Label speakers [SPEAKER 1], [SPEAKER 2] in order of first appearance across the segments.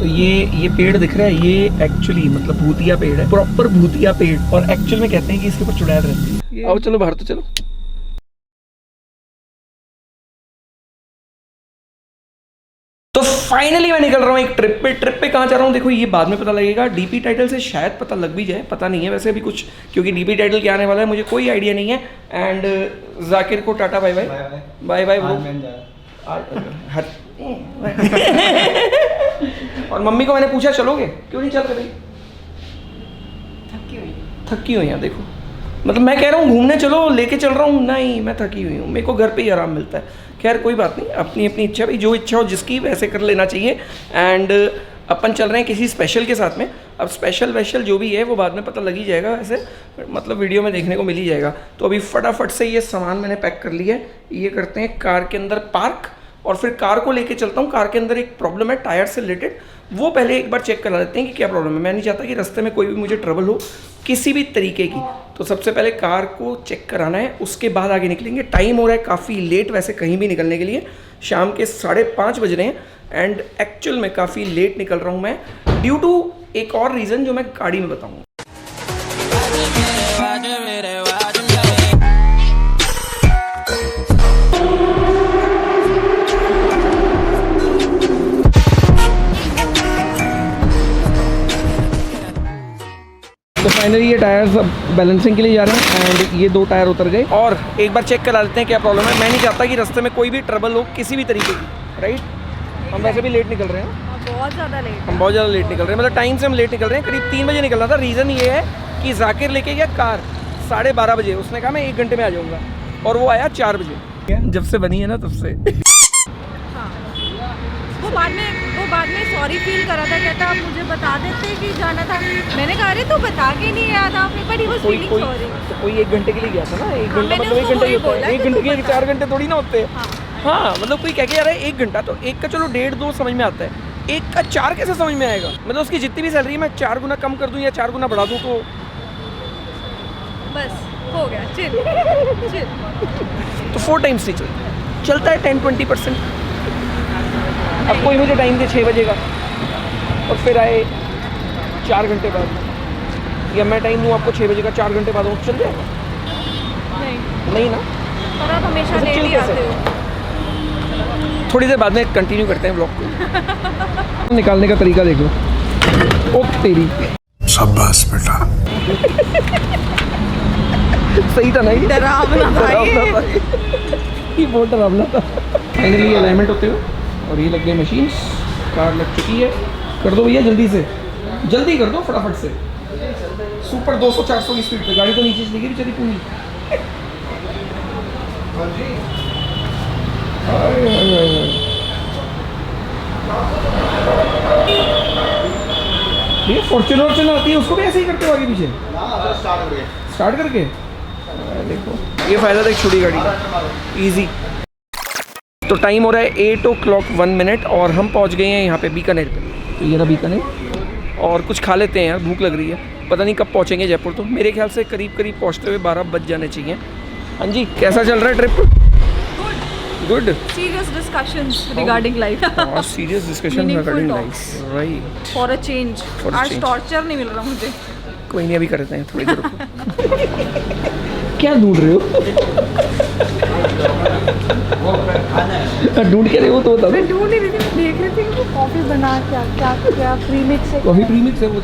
[SPEAKER 1] तो ये पेड़ दिख रहा है, ये एक्चुअली मतलब भूतिया पेड़ है, प्रॉपर भूतिया पेड़। और एक्चुअल में कहते हैं कि इसके ऊपर चुड़ैल रहती है। आओ चलो बाहर तो चलो। तो फाइनली मैं निकल रहा हूँ एक ट्रिप पे। ट्रिप पे कहाँ जा रहा हूँ देखो ये बाद में पता लगेगा। डीपी टाइटल से शायद पता लग भी जाए, पता नहीं है वैसे अभी कुछ, क्योंकि डीपी टाइटल क्या आने वाला है मुझे कोई आइडिया नहीं है। एंड जाकिर को tata bye bye bye bye bro. और मम्मी को मैंने पूछा चलोगे, क्यों नहीं चल रहे भाई? थकी हुई हैं देखो, मतलब मैं कह रहा हूँ घूमने चलो, लेके चल रहा हूँ, नहीं मैं थकी हुई हूँ, मेरे को घर पे ही आराम मिलता है। खैर कोई बात नहीं, अपनी अपनी इच्छा, भाई जो इच्छा हो जिसकी वैसे कर लेना चाहिए। एंड अपन चल रहे हैं किसी स्पेशल के साथ में। अब स्पेशल वैशल जो भी है वो बाद में पता लग ही जाएगा, ऐसे मतलब वीडियो में देखने को मिल ही जाएगा। तो अभी फटाफट से ये सामान मैंने पैक कर लिया है, ये करते हैं कार के अंदर पार्क, और फिर कार को लेके चलता हूँ। कार के अंदर एक प्रॉब्लम है टायर से रिलेटेड, वो पहले एक बार चेक करा लेते हैं कि क्या प्रॉब्लम है। मैं नहीं चाहता कि रास्ते में कोई भी मुझे ट्रबल हो किसी भी तरीके की। तो सबसे पहले कार को चेक कराना है, उसके बाद आगे निकलेंगे। टाइम हो रहा है काफ़ी लेट वैसे कहीं भी निकलने के लिए, शाम के 5:30 बज रहे हैं। एंड एक्चुअल में काफ़ी लेट निकल रहा हूँ मैं, ड्यू टू एक और रीज़न जो मैं गाड़ी में बताऊँगा। तो फाइनली ये टायर्स अब बैलेंसिंग के लिए जा रहे हैं। एंड ये 2 टायर उतर गए, और एक बार चेक करा लेते हैं क्या प्रॉब्लम है। मैं नहीं चाहता कि रास्ते में कोई भी ट्रबल हो किसी भी तरीके की, राइट? हम वैसे भी लेट निकल रहे हैं,
[SPEAKER 2] बहुत ज़्यादा लेट।
[SPEAKER 1] हम बहुत ज़्यादा लेट निकल रहे हैं, मतलब टाइम से हम लेट निकल रहे हैं। करीब 3 बजे निकलना था। रीज़न ये है कि जाकिर लेके गया कार 12:30 बजे, उसने कहा मैं 1 घंटे में आ जाऊँगा, और वो आया 4 बजे। जब से बनी है ना तब से।
[SPEAKER 2] हाँ, वो बाद में सॉरी फील करा था, कहता आप मुझे बता देते कि जाना था। मैंने कहा अरे तू बता के नहीं आया था, but he was feeling sorry.
[SPEAKER 1] कोई 1 घंटे के लिए गया था ना, 1 घंटा मतलब 1 घंटा ही होता है, 1 घंटे के 4 घंटे थोड़ी ना होते। हाँ मतलब कोई कह के आ रहा है 1 घंटा, तो 1 का चलो 1.5-2 समझ में आता है, 1 का 4 कैसे समझ में आएगा? मतलब उसकी जितनी भी सैलरी है मैं 4 गुना कम कर दूँ या 4 गुना बढ़ा दूँ तो
[SPEAKER 2] बस हो गया, चिल।
[SPEAKER 1] तो 4 टाइम्स नहीं चलता है, 10-20%। अब कोई मुझे टाइम दे 6 बजे का और फिर आए 4 घंटे बाद, या मैं टाइम दूँ आपको 6 बजे का 4 घंटे बाद, वो चल जाएगा? नहीं ना,
[SPEAKER 2] पर आप हमेशा लेट ही आते हो।
[SPEAKER 1] थोड़ी देर बाद में कंटिन्यू करते हैं ब्लॉग को। निकालने का तरीका देख लो। ओ तेरी
[SPEAKER 3] शाबाश बेटा।
[SPEAKER 1] सही था ना ये?
[SPEAKER 2] डरावना था
[SPEAKER 1] ये बहुत डरावना था। फाइनली अलाइनमेंट होते हुए और ये लग गई मशीन्स, कार लग चुकी है। कर दो भैया जल्दी से, जल्दी कर दो फटाफट से। सुपर 200-400 की स्पीड पे गाड़ी तो नीचे चली गई बेचारी पूरी। ये फॉर्च्यूनर चलाती है, उसको भी ऐसे ही करते हो आगे पीछे? स्टार्ट करके देखो, ये फायदा था एक छोटी गाड़ी का, इजी। तो टाइम हो रहा है 8:01 और हम पहुंच गए हैं यहाँ पे बीकानेर पे। तो ये रहा बीकानेर, और कुछ खा लेते हैं यार, भूख लग रही है। पता नहीं कब पहुँचेंगे जयपुर, तो मेरे ख्याल से करीब पहुँचते हुए 12 बज जाने चाहिए। हाँ जी, कैसा चल रहा है trip? Good.
[SPEAKER 2] Serious discussions regarding life.
[SPEAKER 1] Serious discussions regarding life, right?
[SPEAKER 2] For a change. आज टॉर्चर नहीं मिल रहा मुझे।
[SPEAKER 1] कोई नहीं, अभी करते हैं थोड़ी देर रुको। क्या ढूंढ रहे हो? ढूंढ के रहे हो तो बता दो।
[SPEAKER 2] मैं ढूंढ नहीं रही थी, मैं देख रही थी कि कॉफी बना क्या प्रीमिक्स है।
[SPEAKER 1] कॉफी प्रीमिक्स है वो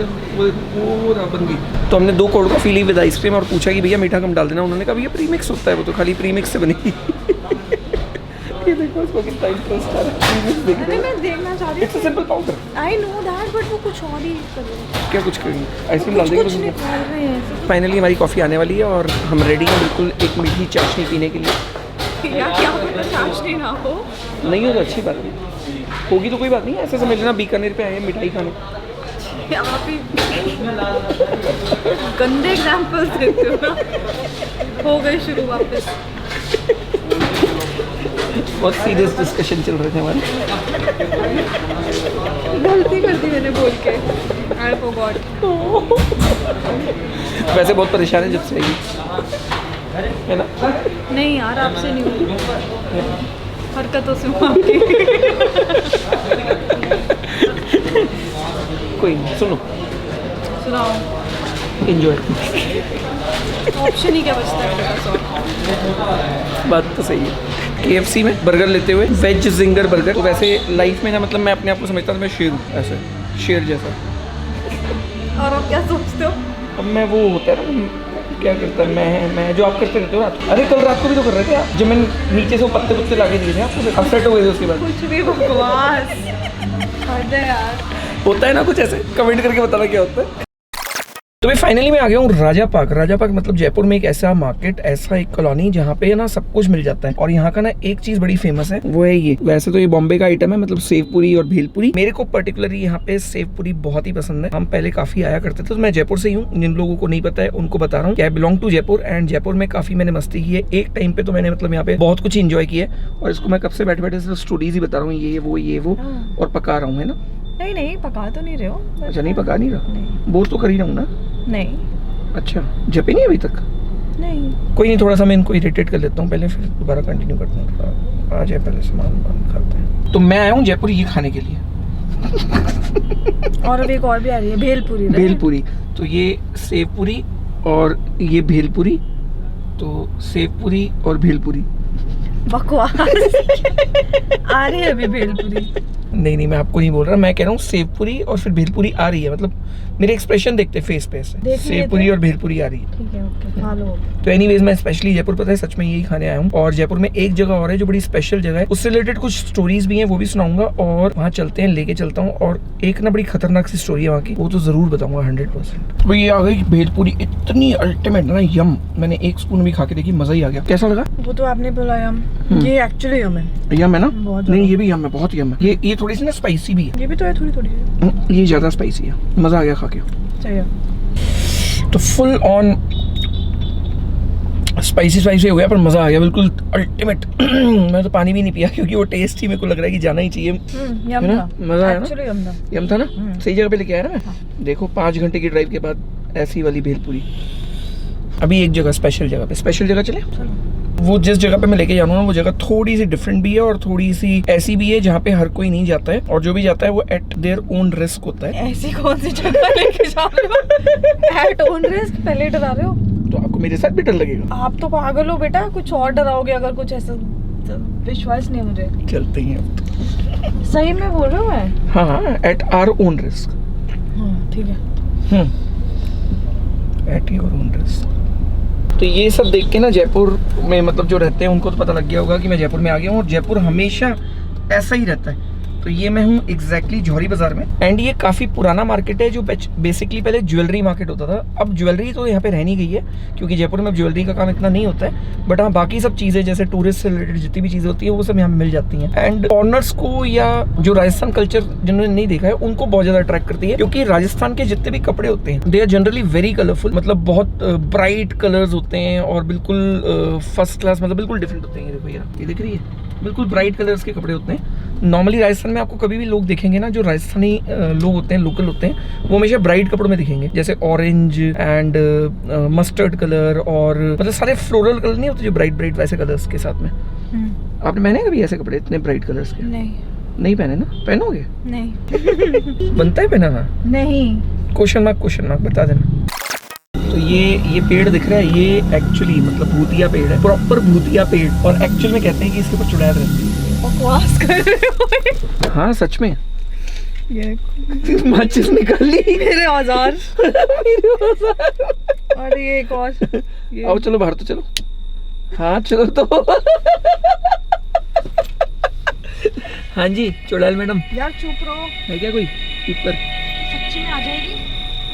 [SPEAKER 1] बन गई। तो हमने 2 कोल्ड कॉफी ली विद आइसक्रीम और पूछा कि भैया मीठा कम डाल देना। उन्होंने कहा भैया प्रीमिक्स होता है, वो तो खाली प्रीमिक्स से बनेगी। ये देखो इसको कितना इंटरेस्ट आ रहा है।
[SPEAKER 2] अरे मैं देखना चाह रही हूँ।
[SPEAKER 1] It's a simple powder.
[SPEAKER 2] I know that, but वो कुछ और ही कर रहे हैं।
[SPEAKER 1] क्या कुछ करेंगे? आइसक्रीम डाल देंगे।
[SPEAKER 2] कुछ नहीं डाल रहे हैं।
[SPEAKER 1] फाइनली हमारी कॉफ़ी आने वाली है और हम रेडी हैं बिल्कुल एक मीठी चाशनी पीने के लिए।
[SPEAKER 2] या क्या होता है, चाशनी ना हो?
[SPEAKER 1] नहीं हो तो अच्छी बात नहीं, होगी तो कोई बात नहीं। ऐसे समझ लेना बीकानेर पे आए हैं मिठाई खाने।
[SPEAKER 2] आप ही गंदे एग्जाम्पल्स देते हो ना। हो गई शुरू वापस।
[SPEAKER 1] बहुत सीरियस डिस्कशन चल रहे थे हमारे।
[SPEAKER 2] गलती कर दी मैंने बोल के। I forgot.
[SPEAKER 1] वैसे बहुत परेशान है जब से आई है ना?
[SPEAKER 2] नहीं यार, आपसे नहीं हुई, हरकतों से हुआ आपकी।
[SPEAKER 1] कोई नहीं, सुनो
[SPEAKER 2] सुनाओ,
[SPEAKER 1] एंजॉय।
[SPEAKER 2] ऑप्शन ही क्या बचता है मेरे पास और?
[SPEAKER 1] बात तो सही है। KFC में बर्गर लेते हुए वेज जिंगर बर्गर, तो वैसे लाइफ में ना मतलब मैं अपने आप को समझता था मैं शेर हूँ, ऐसे शेर जैसा।
[SPEAKER 2] और आप क्या सोचते हो?
[SPEAKER 1] अब मैं वो होता है ना, क्या करता है मैं जो आप करते रहते हो रात को। अरे कल रात को भी तो कर रहे थे आप, जब मैंने नीचे से वो पत्ते लाके दिए थे आपको, अपसेट हो गए थे उसके बाद।
[SPEAKER 2] कुछ भी बकवास। अरे यार,
[SPEAKER 1] होता है ना कुछ ऐसे, कमेंट करके बताना क्या होता है। तो मैं फाइनली मैं आ गया हूँ राजा पार्क। राजा पार्क मतलब जयपुर में एक ऐसा मार्केट, ऐसा एक कॉलोनी जहाँ पे ना सब कुछ मिल जाता है। और यहाँ का ना एक चीज बड़ी फेमस है, वो है ये। वैसे तो ये बॉम्बे का आइटम है, मतलब सेव पूरी और भेलपुरी। मेरे को पर्टिकुलरली यहाँ पे सेव पूरी बहुत ही पसंद है। हम पहले काफी आया करते थे, तो मैं जयपुर से ही हूँ। जिन लोगों को नहीं पता है उनको बता रहा हूँ, I belong to Jaipur and Jaipur में काफी मैंने मस्ती की है। एक टाइम पे तो मैंने मतलब यहाँ पे बहुत कुछ इंजॉय किया है। और इसको मैं कब से बैठे बैठे स्टोरीज ही बता रहा हूँ, ये वो और पका रहा हूँ, है ना?
[SPEAKER 2] नहीं पका तो नहीं रहे हो।
[SPEAKER 1] अच्छा, नहीं पका नहीं रहा,
[SPEAKER 2] नहीं।
[SPEAKER 1] बोर तो कर ही रहा हूँ ना।
[SPEAKER 2] नहीं
[SPEAKER 1] अच्छा, जपे नहीं अभी तक?
[SPEAKER 2] नहीं।
[SPEAKER 1] कोई नहीं, थोड़ा सा मैं इनको इरिटेट कर लेता हूँ पहले, फिर दोबारा कंटिन्यू करता हूँ। आ जाए पहले सामान खाते हैं। तो मैं आया हूँ जयपुर ये खाने के लिए।
[SPEAKER 2] और अब एक और भी आ रही है, भेलपुरी।
[SPEAKER 1] भेलपुरी, तो ये सेव पूरी और ये भेलपुरी, तो सेव पूरी और भेलपुरी।
[SPEAKER 2] बकवास। आ रही है अभी भेलपुरी।
[SPEAKER 1] नहीं मैं आपको नहीं बोल रहा, मैं कह रहा हूँ सेव पूरी और फिर भेलपुरी आ रही है। मतलब मेरे एक्सप्रेशन देखते फेस पे से, सेव पूरी और भेलपुरी आ रही है।
[SPEAKER 2] ठीक है, ओके, खा लो।
[SPEAKER 1] तो एनीवेज मैं स्पेशली जयपुर, पता है सच में यही खाने आया हूँ। और जयपुर में एक जगह और है जो बड़ी स्पेशल जगह है, उससे रिलेटेड कुछ स्टोरीज भी हैं, वो भी सुनाऊंगा। और वहाँ चलते हैं, लेके चलता हूँ। और एक ना बड़ी खतरनाक सी स्टोरी है वहाँ की, वो तो जरूर बताऊंगा 100%। तो ये आ गई भेलपुरी, इतनी अल्टीमेट ना, यम। मैंने एक स्पून भी खा के देखी, मजा ही आ गया। कैसा लगा?
[SPEAKER 2] वो तो आपने बोला यम, ये एक्चुअली यम है।
[SPEAKER 1] यम है ना?
[SPEAKER 2] बहुत
[SPEAKER 1] नहीं ये भी यम है, बहुत यम है। ये थोड़ी सी ना स्पाइसी भी है।
[SPEAKER 2] ये भी तो है, थोड़ी
[SPEAKER 1] ये ज्यादा स्पाइसी है, मजा आ गया खा के।
[SPEAKER 2] चाहिए
[SPEAKER 1] तो फुल ऑन स्पाइसी हो गया, पर मजा आ गया, बिल्कुल अल्टीमेट। मैं तो पानी भी नहीं पिया क्योंकि वो टेस्ट ही मेरे को लग रहा है कि जाना ही चाहिए।
[SPEAKER 2] यम
[SPEAKER 1] है ना?
[SPEAKER 2] था,
[SPEAKER 1] मजा आया ना?
[SPEAKER 2] एक्चुअली यम था।
[SPEAKER 1] यम था ना? सही जगह पे लेके आया ना मैं। देखो 5 घंटे की ड्राइव के बाद ऐसी वाली भेलपुरी। अभी एक जगह स्पेशल जगह चले। वो जिस जगह पे मैं लेके जाऊंगा वो जगह थोड़ी सी डिफरेंट भी है और थोड़ी सी ऐसी भी है जहाँ पे हर कोई नहीं जाता है, और जो भी जाता है वो एट देयर ओन रिस्क होता है।
[SPEAKER 2] ऐसी कौन सी जगह लेके जा रहे हो? At own risk? पहले डरा रहे हो
[SPEAKER 1] तो आपको मेरे साथ भी डर लगेगा?
[SPEAKER 2] आप तो पागल हो बेटा, कुछ और डराओगे अगर कुछ ऐसा। विश्वास नहीं है मुझे।
[SPEAKER 1] चलते हैं अब तो।
[SPEAKER 2] सही में बोल रहा हूँ मैं?
[SPEAKER 1] हाँ, एट आवर ओन रिस्क।
[SPEAKER 2] हाँ ठीक है।
[SPEAKER 1] At your own risk. तो ये सब देख के ना जयपुर में मतलब जो रहते हैं उनको तो पता लग गया होगा कि मैं जयपुर में आ गया हूँ। और जयपुर हमेशा ऐसा ही रहता है। तो ये मैं हूँ एग्जैक्टली जौहरी बाजार में, एंड ये काफ़ी पुराना मार्केट है जो बेसिकली पहले ज्वेलरी मार्केट होता था। अब ज्वेलरी तो यहाँ पे रह नहीं गई है क्योंकि जयपुर में अब ज्वेलरी का काम इतना नहीं होता है, बट हाँ बाकी सब चीज़ें जैसे टूरिस्ट से रिलेटेड जितनी भी चीज़ें होती है वो सब यहाँ मिल जाती हैं। एंड फॉरनर्स को या जो राजस्थान कल्चर जिन्होंने नहीं देखा है उनको बहुत ज़्यादा अट्रैक्ट करती है, क्योंकि राजस्थान के जितने भी कपड़े होते हैं they are generally very colourful, मतलब बहुत ब्राइट कलर्स होते हैं और बिल्कुल फर्स्ट क्लास, मतलब बिल्कुल डिफरेंट होते हैं। ये देखो यार, ये दिख रही है, बिल्कुल ब्राइट कलर्स के कपड़े होते हैं। नॉर्मली राजस्थान में आपको कभी भी लोग देखेंगे ना, जो राजस्थानी लोग होते हैं, लोकल होते हैं, वो हमेशा ब्राइट कपड़ों में दिखेंगे, जैसे ऑरेंज एंड मस्टर्ड कलर, और मतलब सारे फ्लोरल कलर नहीं होते जो ब्राइट वैसे कलर्स के साथ में। आपने पहने कभी ऐसे कपड़े इतने ब्राइट कलर्स के? नहीं पहने ना? पहनोगे?
[SPEAKER 2] नहीं।
[SPEAKER 1] बनता है पहनाना?
[SPEAKER 2] नहीं।
[SPEAKER 1] क्वेश्चन मार्क बता देना। तो ये पेड़ दिख रहा है, ये एक्चुअली मतलब भूतिया पेड़ है, प्रॉपर भूतिया पेड़। और एक्चुअल में कहते हैं कि इसके ऊपर चुड़ैल रहती है।
[SPEAKER 2] बकवास कर रहे हो?
[SPEAKER 1] हाँ सच में।
[SPEAKER 2] ये
[SPEAKER 1] माचिस निकाल ली।
[SPEAKER 2] मेरे औजार।
[SPEAKER 1] मेरे औजार।
[SPEAKER 2] और ये एक और।
[SPEAKER 1] आओ चलो बाहर तो चलो। हाँ चलो तो। हाँ जी चुड़ैल मैडम।
[SPEAKER 2] यार चुप रहो।
[SPEAKER 1] है क्या कोई ऊपर?
[SPEAKER 2] सच्ची में आ जाएगी?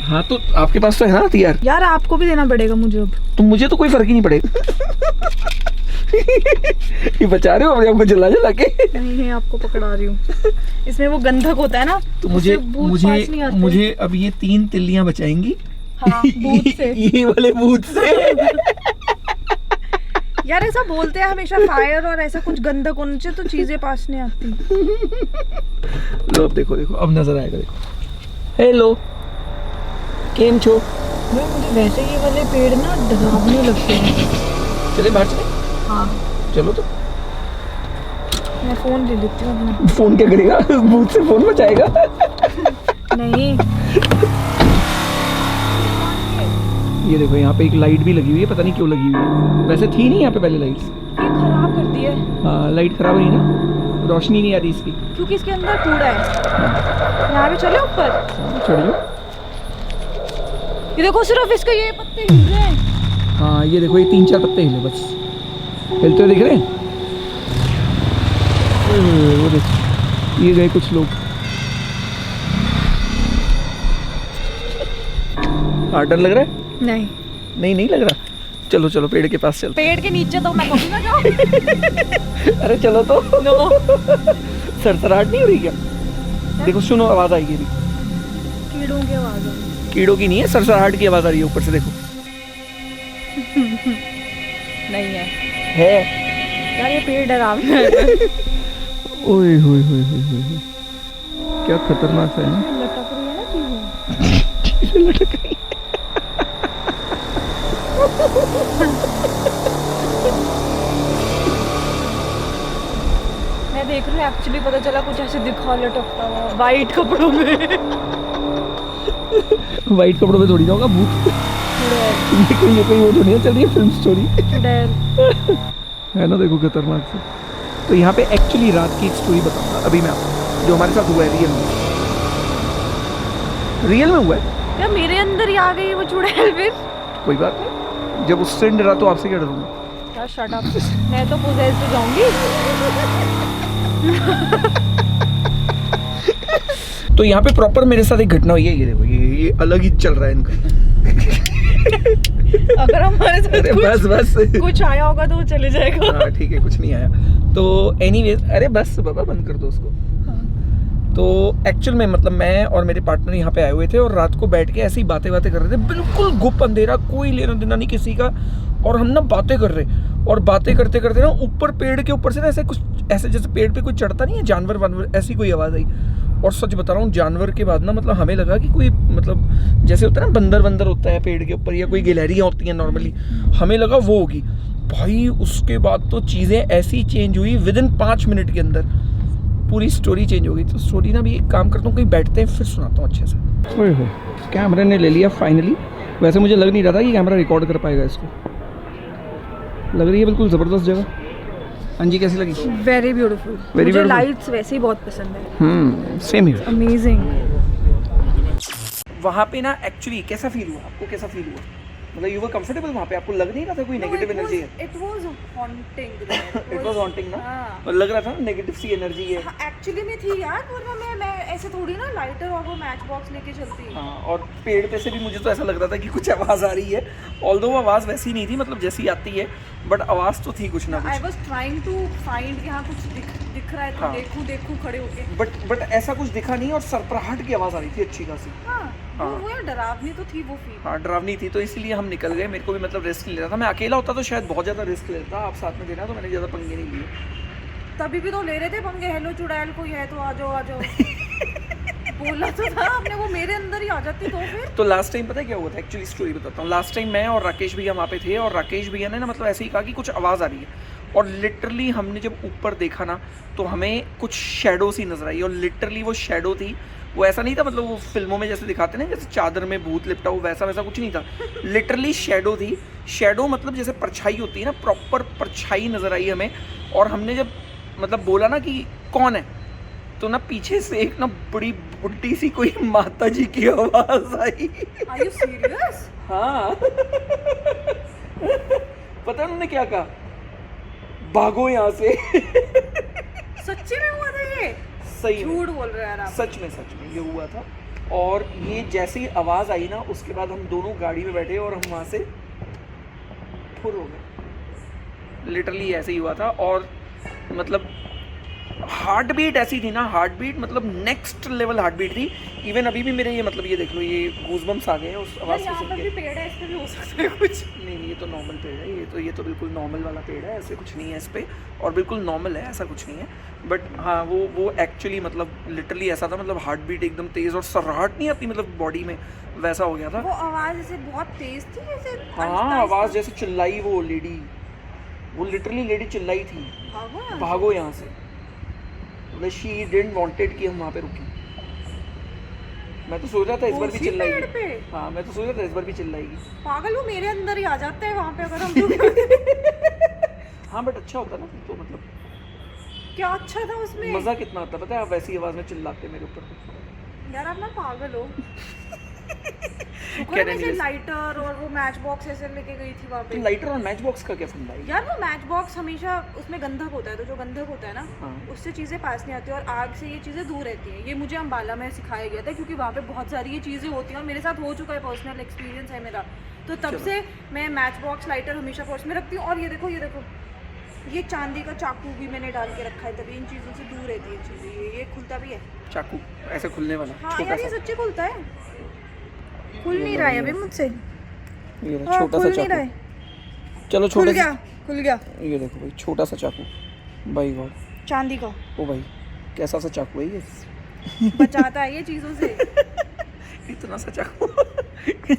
[SPEAKER 1] हाँ तो आपके पास तो है ना हथियार?
[SPEAKER 2] यार आपको भी देना पड़ेगा मुझे अब।
[SPEAKER 1] तो मुझे तो कोई फर्क ही नहीं पड़ेगा। ये बचा रहे हो अपने आपको जला के? नहीं
[SPEAKER 2] आपको पकड़ा रही हूँ। इसमें वो गंधक होता है ना,
[SPEAKER 1] तो मुझे अब ये 3 तिल्लियां बचाएंगी।
[SPEAKER 2] हाँ, भूत से।
[SPEAKER 1] ये वाले भूत से।
[SPEAKER 2] यार ऐसा बोलते हैं हमेशा, फायर और ऐसा कुछ गंधक होने से तो चीजें पास नहीं आती।
[SPEAKER 1] लो अब देखो अब नजर आएगा, देखो। हेलो केम छो?
[SPEAKER 2] मुझे वैसे ये वाले पेड़ ना डरावने लगते हैं।
[SPEAKER 1] चले बाहर चले?
[SPEAKER 2] हाँ
[SPEAKER 1] चलो तो।
[SPEAKER 2] मैं फोन ले लेती हूँ अपना।
[SPEAKER 1] फोन क्या करेगा? भूत से फोन बचाएगा।
[SPEAKER 2] नहीं
[SPEAKER 1] ये देखो यहाँ पे एक लाइट भी लगी हुई है, पता नहीं क्यों लगी हुई है, वैसे थी नहीं यहाँ पे पहले लाइट्स।
[SPEAKER 2] ये खराब कर दी है।
[SPEAKER 1] हाँ लाइट खराब हुई ना, रोशनी नहीं आ रही इसकी।
[SPEAKER 2] क्योंकि इसके अंदर कूड़ा है। यहाँ पे चले ऊपर।
[SPEAKER 1] चढ़ियो।
[SPEAKER 2] ये देखो सिर्फ इसके ये पत्ते हिल रहे हैं।
[SPEAKER 1] हाँ ये देखो ये 3-4 पत्ते हिले बस, हिलते हुए दिख रहे हैं। वो देख, ये गए कुछ लोग। हाँ डर लग रहा है?
[SPEAKER 2] नहीं
[SPEAKER 1] नहीं लग रहा। चलो चलो पेड़ के पास चल।
[SPEAKER 2] पेड़ के नीचे तो मैं कभी ना जाऊँ।
[SPEAKER 1] अरे चलो तो।
[SPEAKER 2] नो
[SPEAKER 1] सरसराहट नहीं हो रही क्या? देखो सुनो आवाज आएगी अभी।
[SPEAKER 2] कीड़ों की आवाज है।
[SPEAKER 1] कीड़ों की नहीं है, सरसराहट की आवाज आ रही है ऊपर से, देखो।
[SPEAKER 2] नहीं है यार, ये पेड़ डरावना है।
[SPEAKER 1] ओए होए होए होए होए, क्या खतरनाक है ना।
[SPEAKER 2] लटक रही है ना
[SPEAKER 1] चीजें लटक रही है।
[SPEAKER 2] मैं देख रही हूँ एक्चुअली पता चला कुछ ऐसे दिखा लटकता हुआ वाइट कपड़ों में।
[SPEAKER 1] वाइट कपड़ों में थोड़ी ना होगा भूत। ये कोई वो थोड़ी ना चल रही है फिल्म स्टोरी है ना। देखो खतरनाक से। तो यहाँ पे एक्चुअली रात की एक स्टोरी बताऊंगा अभी मैं आपको, जो हमारे साथ हुआ है रियल में हुआ है।
[SPEAKER 2] क्या मेरे अंदर ही आ गई वो चुड़ैल फिर?
[SPEAKER 1] कोई बात नहीं, जब उससे डरा तो आपसे क्या डरूंगा।
[SPEAKER 2] क्या शट अप, मैं तो पोजेस हो जाऊंगी।
[SPEAKER 1] तो यहाँ पे प्रॉपर मेरे साथ एक घटना हुई है। ये देखो ये अलग ही चल रहा है इनका।
[SPEAKER 2] अगर हमारे साथ
[SPEAKER 1] बस
[SPEAKER 2] कुछ आया होगा तो वो चले जाएगा।
[SPEAKER 1] हाँ ठीक है, कुछ नहीं आया तो एनीवेज। अरे बस बाबा बंद कर दो उसको। तो एक्चुअल में मतलब मैं और मेरे पार्टनर यहाँ पे आए हुए थे और रात को बैठ के ऐसी ही बातें कर रहे थे, बिल्कुल गुप अंधेरा, कोई लेना देना नहीं किसी का। और हम ना बातें कर रहे, और बातें करते करते ना ऊपर पेड़ के ऊपर से ना ऐसे कुछ, ऐसे जैसे पेड़ पे कोई चढ़ता नहीं है जानवर वानवर, ऐसी कोई आवाज़ आई। और सच बता रहा हूँ जानवर के बाद ना मतलब हमें लगा कि कोई मतलब जैसे होता है ना बंदर होता है पेड़ के ऊपर, या कोई गिलहरियाँ होती हैं नॉर्मली, हमें लगा वो होगी भाई। उसके बाद तो चीज़ें ऐसी चेंज हुई विदिन 5 मिनट के अंदर, पूरी स्टोरी चेंज हो गई। तो स्टोरी ना भी एक काम करता हूँ, कहीं बैठते हैं फिर सुनाता हूँ अच्छे से। ओए हो, कैमरे ने ले लिया फाइनली। वैसे मुझे लग नहीं रहा था कि कैमरा रिकॉर्ड कर पाएगा इसको। लग रही है बिल्कुल ज़बरदस्त जगह। हाँ जी कैसी लगी?
[SPEAKER 2] Very beautiful. मुझे लाइट्स वैसे ही बहुत पसंद है।
[SPEAKER 1] सेम ही
[SPEAKER 2] अमेजिंग।
[SPEAKER 1] वहाँ पे ना एक्चुअली कैसा फील हुआ आपको? कैसा फील हुआ मतलब यू वर कंफर्टेबल वहाँ पे? आपको लग नहीं रहा था कोई नेगेटिव एनर्जी है?
[SPEAKER 2] It was haunting.
[SPEAKER 1] It was haunting ना।
[SPEAKER 2] हाँ।
[SPEAKER 1] और लग रहा था ना नेगेटिव सी एनर्जी है।
[SPEAKER 2] एक्चुअली में थी यार, वरना मैं ऐसे थोड़ी ना लाइटर और वो मैच बॉक्स लेके चलती।
[SPEAKER 1] हाँ, और पेड़ पे से भी मुझे तो ऐसा लग रहा था कि कुछ आवाज़ आ रही है, ऑल्दो वो आवाज़ वैसी नहीं थी, मतलब जैसी आती है, बट आवाज़ तो थी कुछ ना कुछ।
[SPEAKER 2] I was trying to find यहाँ कुछ दिख रहा है तो
[SPEAKER 1] हाँ।
[SPEAKER 2] देखूं खड़े होके,
[SPEAKER 1] बट ऐसा कुछ दिखा नहीं, और सरपराहट की आवाज़ आ रही थी अच्छी खासी।
[SPEAKER 2] हाँ,
[SPEAKER 1] हाँ।
[SPEAKER 2] वो यार डरावनी तो थी वो फील।
[SPEAKER 1] हाँ डरावनी थी, तो इसलिए हम निकल गए। मेरे को भी मतलब रिस्क नहीं ले रहा था। मैं अकेला होता तो शायद बहुत ज़्यादा रिस्क लेता, आप साथ में देना, तो मैंने ज़्यादा पंगे नहीं लिए।
[SPEAKER 2] तभी भी तो ले रहे थे पंगे। हेलो चुड़ैल कोई है तो आ जाओ। बोला तो था आपने, वो मेरे अंदर ही आ जाती तो फिर।
[SPEAKER 1] तो लास्ट टाइम पता है क्या हुआ था? एक्चुअली स्टोरी बताता हूँ। लास्ट टाइम मैं और राकेश भैया वहाँ पे थे, और राकेश भैया ने ना मतलब ऐसे ही कहा कि कुछ आवाज़ आ रही है, और लिटरली हमने जब ऊपर देखा ना तो हमें कुछ शेडो सी नजर आई, और लिटरली वो शेडो थी। वो ऐसा नहीं था मतलब वो फिल्मों में जैसे दिखाते ना, जैसे चादर में भूत लिपटा हो, वैसा कुछ नहीं था। लिटरली शेडो थी। शेडो मतलब जैसे परछाई होती है ना, प्रॉपर परछाई नजर आई हमें। और हमने जब मतलब बोला ना कि कौन है, तो ना पीछे से एक ना बड़ी बुड्ढी सी कोई माता जी की आवाज आई।
[SPEAKER 2] Are you serious?
[SPEAKER 1] हाँ। पता है उन्होंने क्या कहा? भागो यहाँ से।
[SPEAKER 2] सच्ची में हुआ था ये?
[SPEAKER 1] सही में।
[SPEAKER 2] झूठ बोल रहे हैं आप।
[SPEAKER 1] सच में ये हुआ था। और ये जैसे ही आवाज आई ना, उसके बाद हम दोनों गाड़ी में बैठे और हम वहां से फुर हो गए। लिटरली ऐसे ही हुआ था। और मतलब हार्ट बीट ऐसी थी ना, हार्ट बीट मतलब नेक्स्ट लेवल हार्ट बीट थी। इवन अभी भी मेरे ये मतलब ये देख लो, ये गूज़बम्स आ गए हैं उस आवाज़ को सुन के।
[SPEAKER 2] पेड़ है, इस पे भी हो सकता है कुछ।
[SPEAKER 1] नहीं, ये तो नॉर्मल पेड़ है, ये तो बिल्कुल नॉर्मल वाला पेड़ है, ऐसे कुछ नहीं है इस पे, और बिल्कुल नॉर्मल है, ऐसा कुछ नहीं है। बट हाँ वो एक्चुअली मतलब लिटरली ऐसा था, मतलब हार्ट बीट एकदम तेज़, और सरहाट नहीं आती मतलब बॉडी में, वैसा हो गया था।
[SPEAKER 2] वो आवाज़ ऐसे बहुत तेज थी जैसे।
[SPEAKER 1] हाँ, आवाज़ जैसे चिल्लाई वो लेडी, वो लिटरली लेडी चिल्लाई थी, भागो यहाँ से। मतलब शी डिडंट वांटेड कि हम वहाँ पे रुकें। मैं तो सोच रहा था इस बार भी
[SPEAKER 2] उसी पेड़
[SPEAKER 1] चिल्लाएगी।
[SPEAKER 2] पे?
[SPEAKER 1] हाँ मैं तो सोच रहा था इस बार भी चिल्लाएगी।
[SPEAKER 2] पागल, वो मेरे अंदर ही आ जाते हैं वहाँ पे अगर हम लोग।
[SPEAKER 1] हाँ बट अच्छा होता ना तो मतलब
[SPEAKER 2] क्या अच्छा था उसमें?
[SPEAKER 1] मज़ा कितना आता पता है, आप वैसी आवाज़ में चिल्लाते मेरे ऊपर।
[SPEAKER 2] यार आप ना पागल हो।
[SPEAKER 1] क्या anyways,
[SPEAKER 2] लाइटर और वो मैच बॉक्स ऐसे लेके गई थी वहाँ पे।
[SPEAKER 1] तो लाइटर और मैच बॉक्स का क्या फंडा है?
[SPEAKER 2] यार वो मैच बॉक्स हमेशा उसमें गंधक होता है, तो जो गंधक होता है ना
[SPEAKER 1] हाँ।
[SPEAKER 2] उससे चीज़ें पास नहीं आती और आग से ये चीज़ें दूर रहती हैं। ये मुझे अम्बाला में सिखाया गया था क्योंकि वहाँ पे बहुत सारी ये चीज़ें होती हैं और मेरे साथ हो चुका है, पर्सनल एक्सपीरियंस है मेरा। तो तब
[SPEAKER 1] चलो।
[SPEAKER 2] से मैं मैच बॉक्स लाइटर हमेशा पर्स में रखती हूँ। और ये देखो ये चांदी का चाकू भी मैंने डाल के रखा है, तभी इन चीज़ों से दूर रहती है चीज़ें। ये खुलता भी है
[SPEAKER 1] चाकू ऐसे खुलने वाला
[SPEAKER 2] हाँ
[SPEAKER 1] छोटा
[SPEAKER 2] यार, ये
[SPEAKER 1] सा,
[SPEAKER 2] सच्ची खुलता है। खुल नहीं रहा है अभी मुझसे।
[SPEAKER 1] ये रहा,
[SPEAKER 2] हाँ,
[SPEAKER 1] छोटा सा
[SPEAKER 2] खुल नहीं रहा
[SPEAKER 1] चाकू।
[SPEAKER 2] है।
[SPEAKER 1] चलो
[SPEAKER 2] खुल
[SPEAKER 1] छोटा
[SPEAKER 2] गया,
[SPEAKER 1] सा,
[SPEAKER 2] खुल गया।
[SPEAKER 1] ये देखो भाई छोटा सा चाकू, भाई गॉड,
[SPEAKER 2] चांदी का
[SPEAKER 1] ओ भाई कैसा सा चाकू है ये।
[SPEAKER 2] बचाता है ये चीज़ों से।
[SPEAKER 1] इतना सा चाकू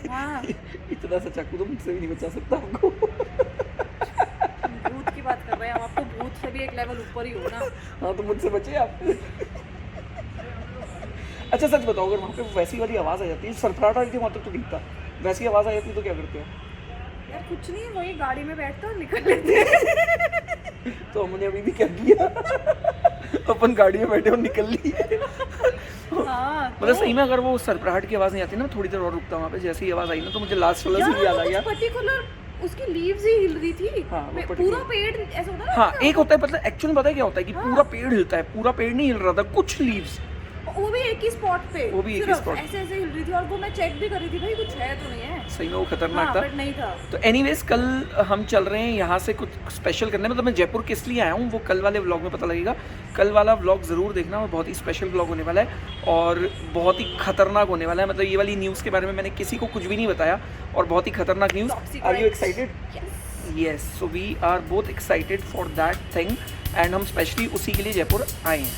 [SPEAKER 2] हाँ,
[SPEAKER 1] इतना सा चाकू तो मुझसे भी नहीं बचा सकता आपको।
[SPEAKER 2] भूत की बात कर रहे हैं हम, आप तो भूत से भी एक लेवल ऊपर ही हो ना।
[SPEAKER 1] हाँ तो मुझसे बचे आप। अच्छा सच बताओ, अगर वहाँ पे वैसी वाली आवाज़ आ जाती है, सरफराट आ जाती है वहाँ तक तो ठीक था, वैसी आवाज़ आ जाती है तो क्या करते हैं?
[SPEAKER 2] यार कुछ नहीं, वही गाड़ी में बैठते और निकल लेते हैं।
[SPEAKER 1] तो हमने अभी भी क्या किया, अपन गाड़ी में बैठे और निकल लिए।
[SPEAKER 2] हाँ,
[SPEAKER 1] मतलब सही में अगर वो सरपराहट की आवाज़ नहीं आती ना, थोड़ी देर और रुकता वहाँ पे, जैसी आवाज़ आई ना तो मुझे लास्ट वाला सीन याद आ गया।
[SPEAKER 2] पर्टिकुलर उसकी लीव्स ही हिल रही थी।
[SPEAKER 1] हाँ, वो
[SPEAKER 2] पूरा
[SPEAKER 1] particular-
[SPEAKER 2] पेड़ ऐसा होता है ना।
[SPEAKER 1] हाँ एक होता है, मतलब एक्चुअली पता है क्या होता है कि पूरा पेड़ हिलता है, पूरा पेड़ नहीं हिल रहा था, कुछ लीव्स,
[SPEAKER 2] वो भी एक ही स्पॉट पे,
[SPEAKER 1] वो भी एक ही
[SPEAKER 2] सिर्फ
[SPEAKER 1] spot।
[SPEAKER 2] ऐसे ऐसे हिल रही थी और वो मैं चेक भी कर रही थी भाई कुछ है तो नहीं है।
[SPEAKER 1] सही में वो खतरनाक
[SPEAKER 2] हाँ,
[SPEAKER 1] था।
[SPEAKER 2] बट नहीं था।
[SPEAKER 1] तो एनीवेज कल हम चल रहे हैं यहाँ से कुछ स्पेशल करने, मतलब मैं जयपुर किस लिए आया हूँ वो कल वाले व्लॉग में पता लगेगा। कल वाला व्लॉग ज़रूर देखना और बहुत ही स्पेशल व्लॉग होने वाला है और बहुत ही खतरनाक होने वाला है। मतलब ये वाली न्यूज़ के बारे में मैंने किसी को कुछ भी नहीं बताया और बहुत ही खतरनाक news.
[SPEAKER 2] Toxic
[SPEAKER 1] are you
[SPEAKER 2] vibes।
[SPEAKER 1] Excited? Yes, so we are both excited for that thing and हम स्पेशली उसी के लिए जयपुर आए हैं।